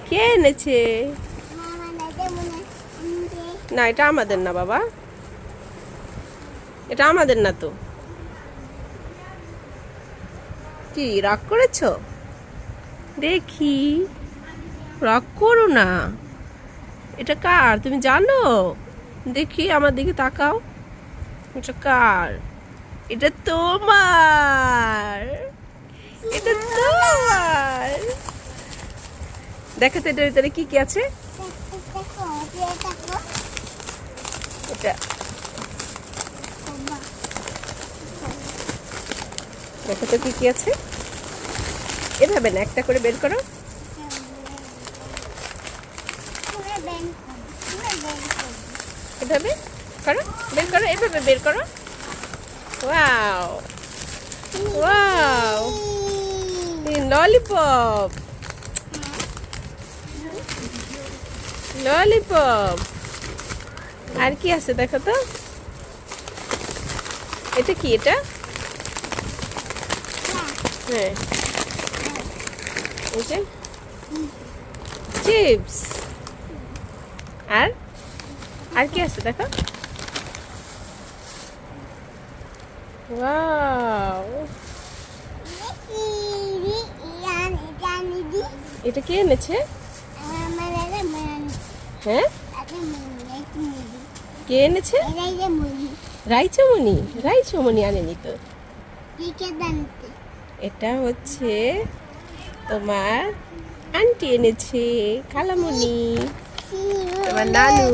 কে এনেছে? না, এটা আমাদের না বাবা, এটা আমাদের না তো। কি রাগ করেছ? দেখি, রাগ করো না। এটা কার তুমি জানো? দেখি আমার দিকে তাকাও। এটা কার? এটা তোমার, এটা তোমার। দেখো তো এটার ভিতরে কি কি আছে। এটা দেখো তো কি কি আছে। এভাবে না, একটা করে বের করো। এভাবে করো, বের করো, এভাবে বের করো। Wow, wow, lollipop, lollipop. আর কি আছে দেখো তো। এটা কি? এটা হ্যাঁ, এই যে চিপস। আর আর কি আছে দেখো। ওয়াও, এটা কে এনেছে? হ্যাঁ, কে এনেছে? রাইচমণি, রাইচমণি আনেনি তো। এটা হচ্ছে তোমার আন্টি এনেছে, খালামণি, তোমার নানু।